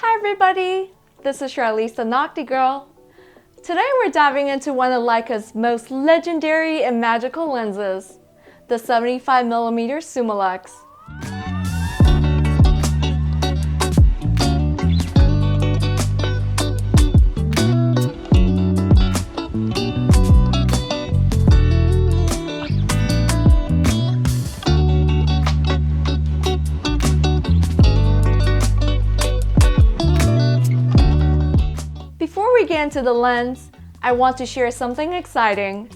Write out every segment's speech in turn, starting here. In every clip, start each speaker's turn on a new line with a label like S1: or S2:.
S1: Hi everybody, this is your Alyson Nocti Girl. Today we're diving into one of Leica's most legendary and magical lenses, the 75mm Summilux. Before we get into the lens, I want to share something exciting.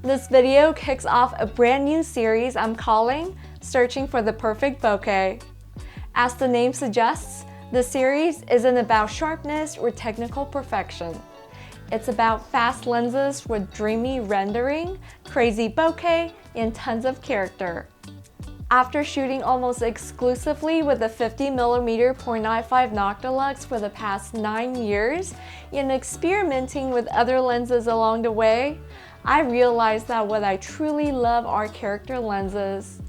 S1: This video kicks off a brand new series I'm calling Searching for the Perfect Bokeh. As the name suggests, the series isn't about sharpness or technical perfection. It's about fast lenses with dreamy rendering, crazy bokeh, and tons of character. After shooting almost exclusively with the 50mm 0.95 Noctilux for the past 9 years and experimenting with other lenses along the way, I realized that what I truly love are character lenses.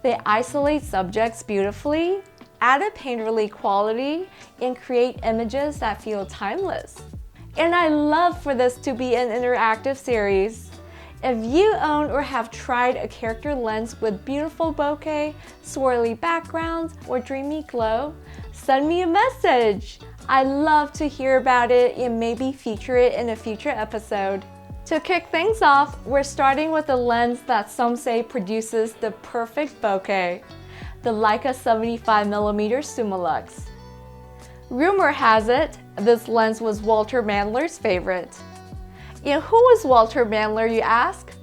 S1: They isolate subjects beautifully, add a painterly quality, and create images that feel timeless. And I love for this to be an interactive series. If you own or have tried a character lens with beautiful bokeh, swirly backgrounds, or dreamy glow, send me a message. I'd love to hear about it and maybe feature it in a future episode. To kick things off, we're starting with a lens that some say produces the perfect bokeh, the Leica 75mm Summilux. Rumor has it, this lens was Walter Mandler's favorite. And who was Walter Mandler, you ask?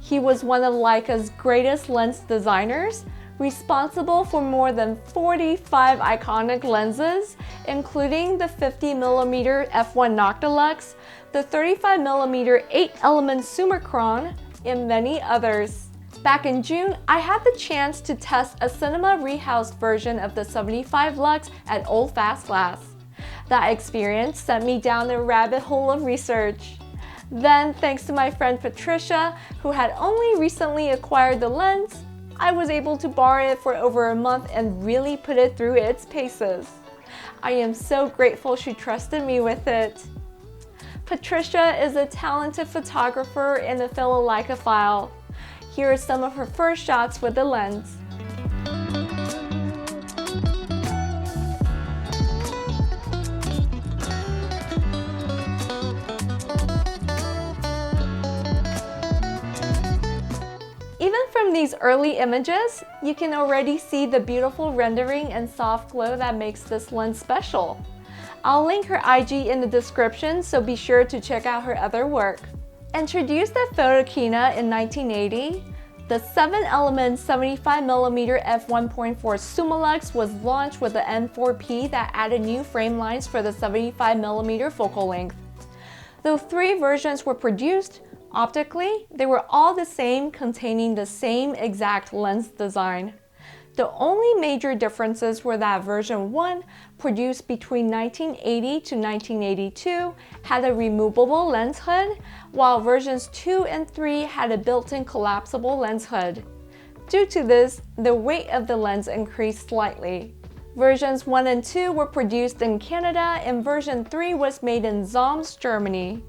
S1: He was one of Leica's greatest lens designers, responsible for more than 45 iconic lenses, including the 50mm f1 Noctilux, the 35mm 8-element Summicron, and many others. Back in June, I had the chance to test a cinema rehoused version of the 75 Lux at Old Fast Glass. That experience sent me down a rabbit hole of research. Then, thanks to my friend Patricia, who had only recently acquired the lens, I was able to borrow it for over a month and really put it through its paces. I am so grateful she trusted me with it. Patricia is a talented photographer and a fellow Leica-phile. Here are some of her first shots with the lens. Even from these early images, you can already see the beautiful rendering and soft glow that makes this lens special. I'll link her IG in the description, so be sure to check out her other work. Introduced at Photokina in 1980, the 7-element 75mm f1.4 Summilux was launched with the M4P that added new frame lines for the 75mm focal length. Though 3 versions were produced, optically, they were all the same, containing the same exact lens design. The only major differences were that version 1, produced between 1980 to 1982, had a removable lens hood, while versions 2 and 3 had a built-in collapsible lens hood. Due to this, the weight of the lens increased slightly. Versions 1 and 2 were produced in Canada, and version 3 was made in Solms, Germany.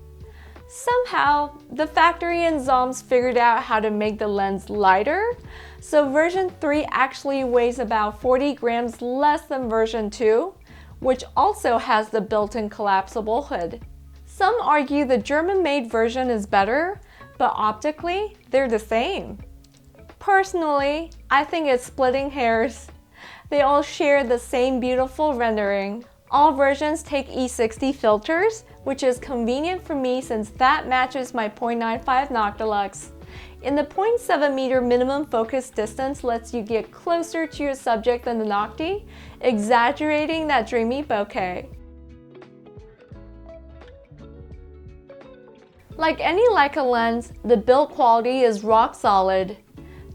S1: Somehow, the factory in Solms figured out how to make the lens lighter, so version 3 actually weighs about 40 grams less than version 2, which also has the built-in collapsible hood. Some argue the German-made version is better, but optically, they're the same. Personally, I think it's splitting hairs. They all share the same beautiful rendering. All versions take E60 filters, which is convenient for me since that matches my 0.95 Noctilux. And the 0.7 meter minimum focus distance lets you get closer to your subject than the Nocti, exaggerating that dreamy bokeh. Like any Leica lens, the build quality is rock solid.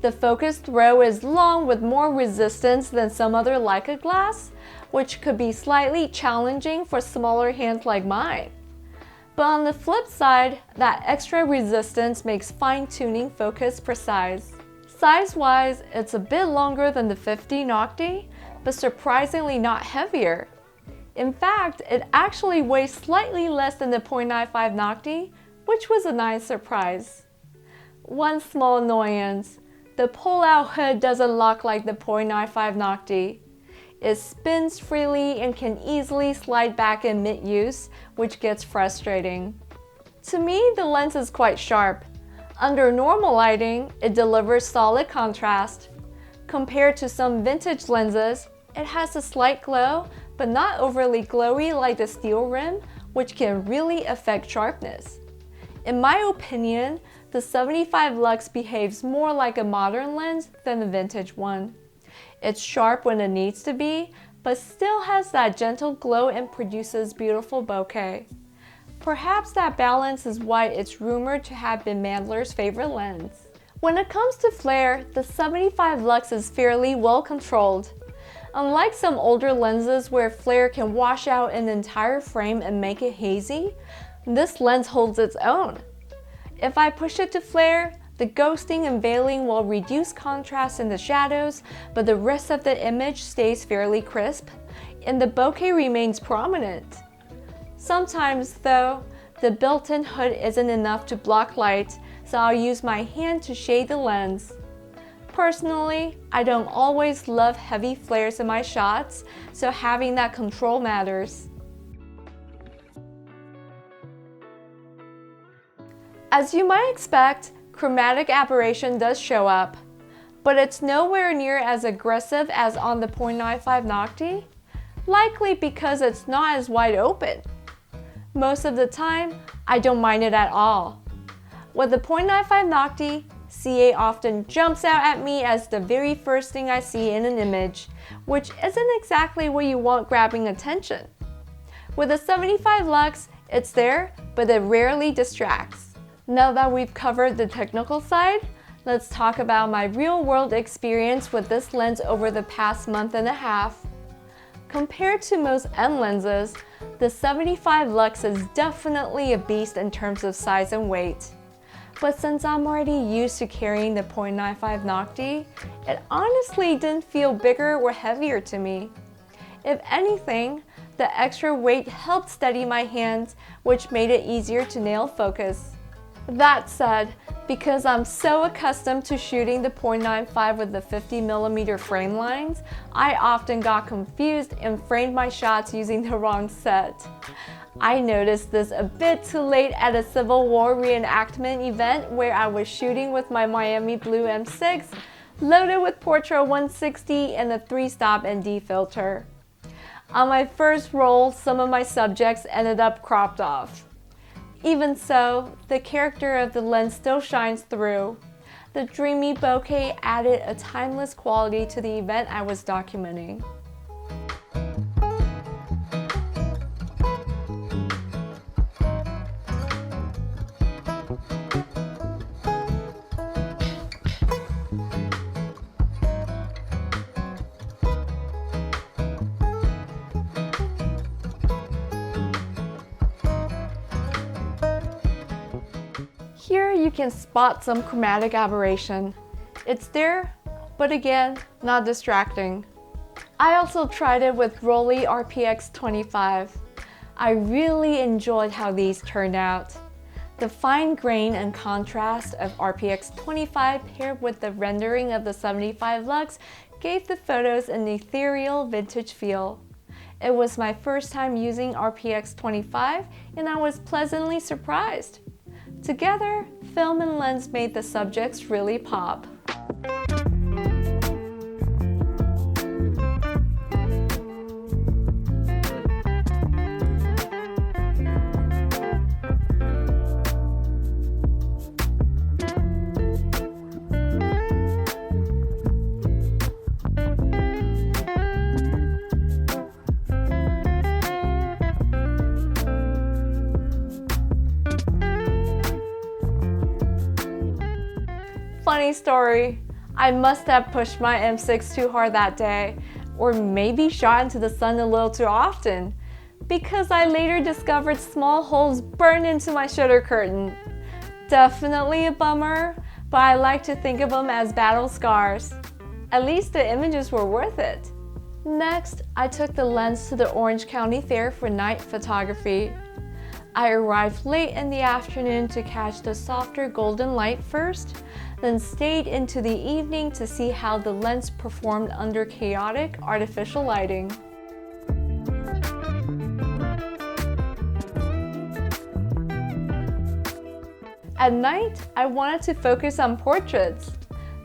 S1: The focus throw is long with more resistance than some other Leica glass, which could be slightly challenging for smaller hands like mine. But on the flip side, that extra resistance makes fine-tuning focus precise. Size-wise, it's a bit longer than the 50 Nocti, but surprisingly not heavier. In fact, it actually weighs slightly less than the .95 Nocti, which was a nice surprise. One small annoyance, the pull-out hood doesn't lock like the .95 Nocti. It spins freely and can easily slide back in mid-use, which gets frustrating. To me, the lens is quite sharp. Under normal lighting, it delivers solid contrast. Compared to some vintage lenses, it has a slight glow, but not overly glowy like the steel rim, which can really affect sharpness. In my opinion, the 75 Lux behaves more like a modern lens than the vintage one. It's sharp when it needs to be, but still has that gentle glow and produces beautiful bokeh. Perhaps that balance is why it's rumored to have been Mandler's favorite lens. When it comes to flare, the 75 Lux is fairly well controlled. Unlike some older lenses where flare can wash out an entire frame and make it hazy, this lens holds its own. If I push it to flare, the ghosting and veiling will reduce contrast in the shadows, but the rest of the image stays fairly crisp, and the bokeh remains prominent. Sometimes, though, the built-in hood isn't enough to block light, so I'll use my hand to shade the lens. Personally, I don't always love heavy flares in my shots, so having that control matters. As you might expect, chromatic aberration does show up, but it's nowhere near as aggressive as on the .95 Nocti, likely because it's not as wide open. Most of the time, I don't mind it at all. With the .95 Nocti, CA often jumps out at me as the very first thing I see in an image, which isn't exactly what you want grabbing attention. With the 75 Lux, it's there, but it rarely distracts. Now that we've covered the technical side, let's talk about my real-world experience with this lens over the past month and a half. Compared to most N lenses, the 75 Lux is definitely a beast in terms of size and weight. But since I'm already used to carrying the .95 Nocti, it honestly didn't feel bigger or heavier to me. If anything, the extra weight helped steady my hands, which made it easier to nail focus. That said, because I'm so accustomed to shooting the .95 with the 50mm frame lines, I often got confused and framed my shots using the wrong set. I noticed this a bit too late at a Civil War reenactment event where I was shooting with my Miami Blue M6 loaded with Portra 160 and a 3-stop ND filter. On my first roll, some of my subjects ended up cropped off. Even so, the character of the lens still shines through. The dreamy bokeh added a timeless quality to the event I was documenting. Here you can spot some chromatic aberration. It's there, but again, not distracting. I also tried it with Rollei RPX 25. I really enjoyed how these turned out. The fine grain and contrast of RPX 25 paired with the rendering of the 75 Lux gave the photos an ethereal vintage feel. It was my first time using RPX 25 and I was pleasantly surprised. Together, film and lens made the subjects really pop. Funny story, I must have pushed my M6 too hard that day, or maybe shot into the sun a little too often, because I later discovered small holes burned into my shutter curtain. Definitely a bummer, but I like to think of them as battle scars. At least the images were worth it. Next, I took the lens to the Orange County Fair for night photography. I arrived late in the afternoon to catch the softer golden light first, then stayed into the evening to see how the lens performed under chaotic artificial lighting. At night, I wanted to focus on portraits.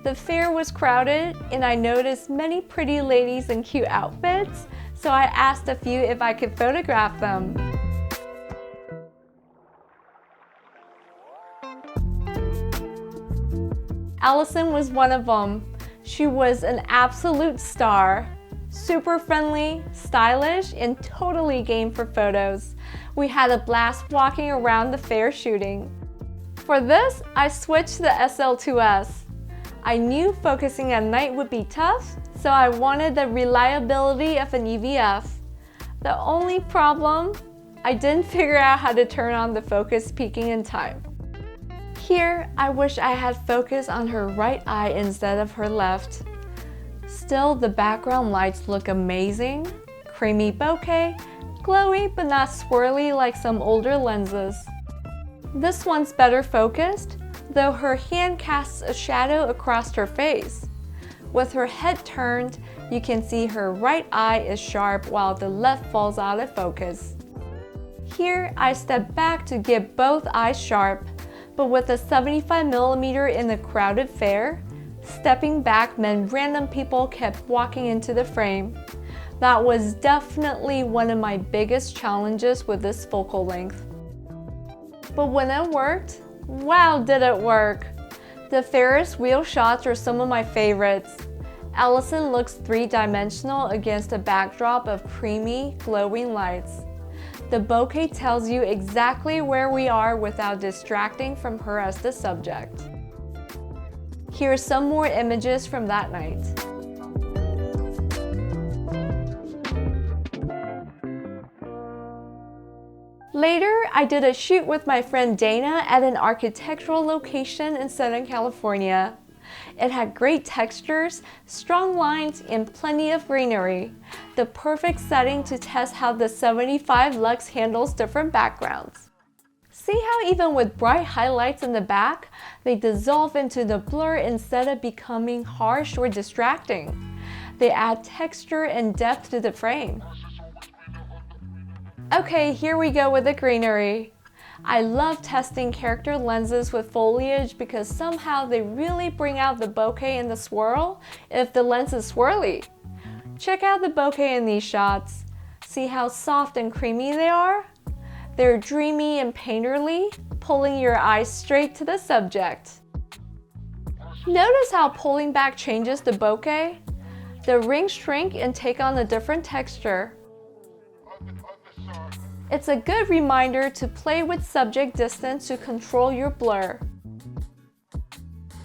S1: The fair was crowded and I noticed many pretty ladies in cute outfits, so I asked a few if I could photograph them. Alyson was one of them. She was an absolute star. Super friendly, stylish, and totally game for photos. We had a blast walking around the fair shooting. For this, I switched to the SL2S. I knew focusing at night would be tough, so I wanted the reliability of an EVF. The only problem, I didn't figure out how to turn on the focus peaking in time. Here, I wish I had focus on her right eye instead of her left. Still, the background lights look amazing. Creamy bokeh, glowy but not swirly like some older lenses. This one's better focused, though her hand casts a shadow across her face. With her head turned, you can see her right eye is sharp while the left falls out of focus. Here, I step back to get both eyes sharp, but with a 75mm in the crowded fair, stepping back meant random people kept walking into the frame. That was definitely one of my biggest challenges with this focal length. But when it worked, wow, did it work! The Ferris wheel shots are some of my favorites. Alyson looks three-dimensional against a backdrop of creamy, glowing lights. The bokeh tells you exactly where we are without distracting from her as the subject. Here are some more images from that night. Later, I did a shoot with my friend Dana at an architectural location in Southern California. It had great textures, strong lines, and plenty of greenery. The perfect setting to test how the 75 Lux handles different backgrounds. See how even with bright highlights in the back, they dissolve into the blur instead of becoming harsh or distracting. They add texture and depth to the frame. Okay, here we go with the greenery. I love testing character lenses with foliage because somehow they really bring out the bokeh in the swirl if the lens is swirly. Check out the bokeh in these shots. See how soft and creamy they are? They're dreamy and painterly, pulling your eyes straight to the subject. Notice how pulling back changes the bokeh? The rings shrink and take on a different texture. It's a good reminder to play with subject distance to control your blur.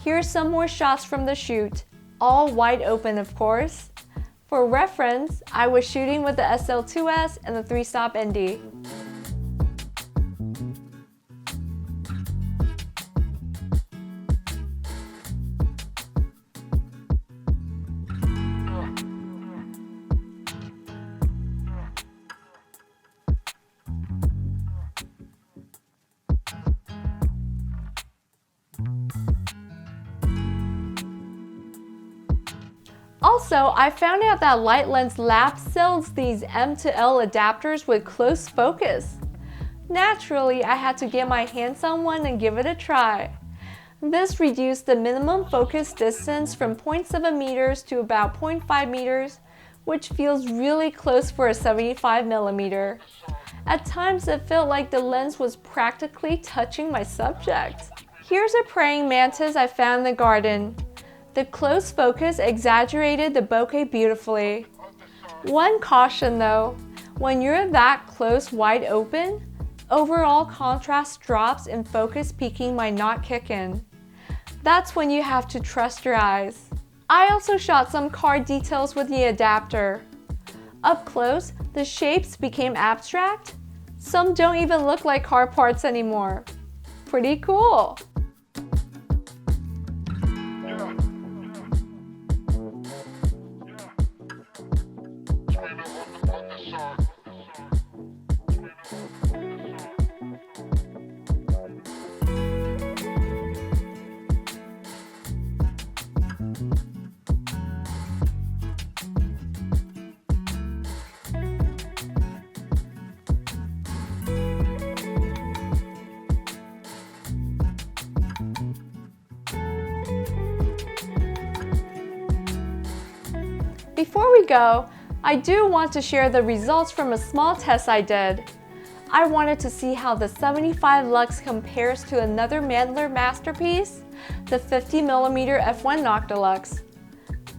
S1: Here's some more shots from the shoot, all wide open of course. For reference, I was shooting with the SL2S and the 3-stop ND. Also, I found out that Light Lens Lab sells these M to L adapters with close focus. Naturally, I had to get my hands on one and give it a try. This reduced the minimum focus distance from 0.7 meters to about 0.5 meters, which feels really close for a 75mm. At times, it felt like the lens was practically touching my subject. Here's a praying mantis I found in the garden. The close focus exaggerated the bokeh beautifully. One caution though, when you're that close wide open, overall contrast drops and focus peaking might not kick in. That's when you have to trust your eyes. I also shot some car details with the adapter. Up close, the shapes became abstract. Some don't even look like car parts anymore. Pretty cool! Before we go, I do want to share the results from a small test I did. I wanted to see how the 75 lux compares to another Mandler masterpiece, the 50mm f1 Noctilux.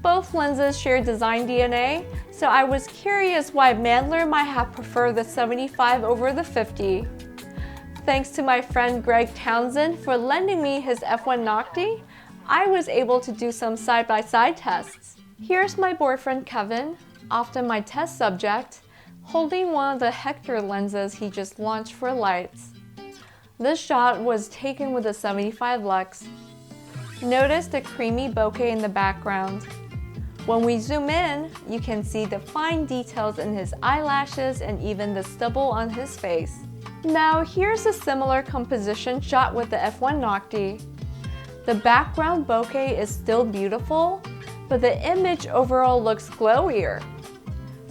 S1: Both lenses share design DNA, so I was curious why Mandler might have preferred the 75 over the 50. Thanks to my friend Greg Townsend for lending me his f1 Nocti, I was able to do some side-by-side tests. Here's my boyfriend Kevin, often my test subject, holding one of the Hector lenses he just launched for lights. This shot was taken with a 75 lux. Notice the creamy bokeh in the background. When we zoom in, you can see the fine details in his eyelashes and even the stubble on his face. Now here's a similar composition shot with the f1 Nocti. The background bokeh is still beautiful, but the image overall looks glowier.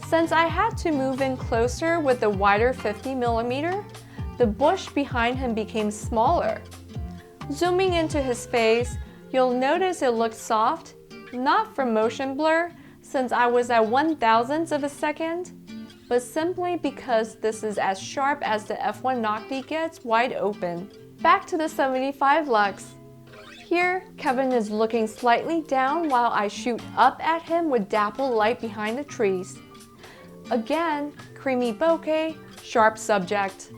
S1: Since I had to move in closer with the wider 50mm, the bush behind him became smaller. Zooming into his face, you'll notice it looks soft, not from motion blur since I was at 1/1000th of a second, but simply because this is as sharp as the f1 Nocti gets wide open. Back to the 75 lux. Here, Kevin is looking slightly down while I shoot up at him with dappled light behind the trees. Again, creamy bokeh, sharp subject.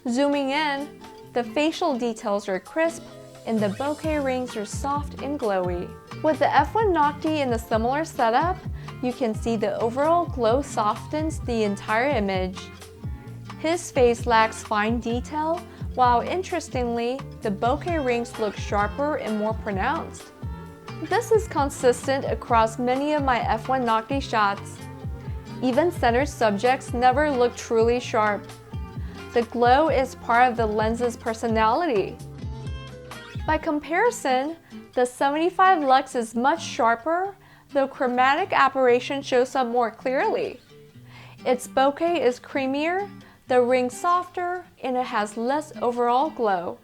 S1: Zooming in, the facial details are crisp and the bokeh rings are soft and glowy. With the f1 Nocti in a similar setup, you can see the overall glow softens the entire image. His face lacks fine detail, while interestingly, the bokeh rings look sharper and more pronounced. This is consistent across many of my f1 Nocti shots. Even center subjects never look truly sharp. The glow is part of the lens's personality. By comparison, the 75 lux is much sharper, though chromatic aberration shows up more clearly. Its bokeh is creamier, the ring softer, and it has less overall glow.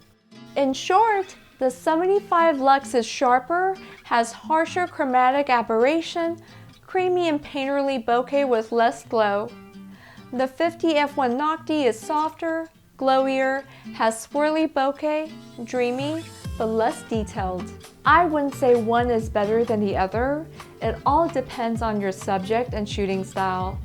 S1: In short, the 75 lux is sharper, has harsher chromatic aberration, creamy and painterly bokeh with less glow. The 50 f1 Nocti is softer, glowier, has swirly bokeh, dreamy, but less detailed. I wouldn't say one is better than the other. It all depends on your subject and shooting style.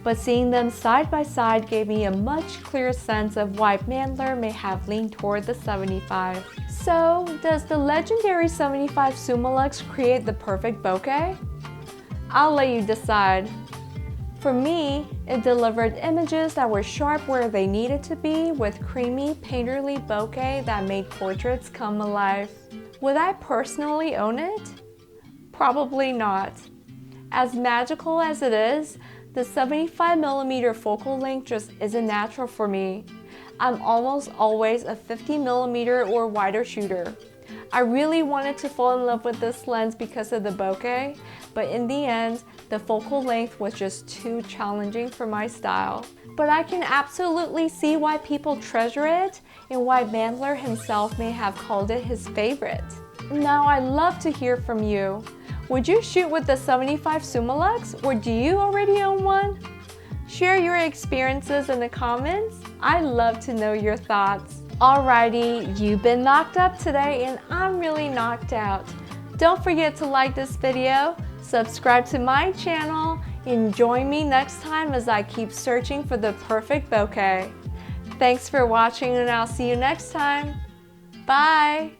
S1: But seeing them side by side gave me a much clearer sense of why Mandler may have leaned toward the 75. So, does the legendary 75 Summilux create the perfect bokeh? I'll let you decide. For me, it delivered images that were sharp where they needed to be with creamy, painterly bokeh that made portraits come alive. Would I personally own it? Probably not. As magical as it is, the 75mm focal length just isn't natural for me. I'm almost always a 50mm or wider shooter. I really wanted to fall in love with this lens because of the bokeh, but in the end, the focal length was just too challenging for my style. But I can absolutely see why people treasure it and why Mandler himself may have called it his favorite. Now I'd love to hear from you. Would you shoot with the 75 Summilux, or do you already own one? Share your experiences in the comments. I'd love to know your thoughts. Alrighty, you've been knocked up today and I'm really knocked out. Don't forget to like this video, subscribe to my channel, and join me next time as I keep searching for the perfect bokeh. Thanks for watching and I'll see you next time. Bye!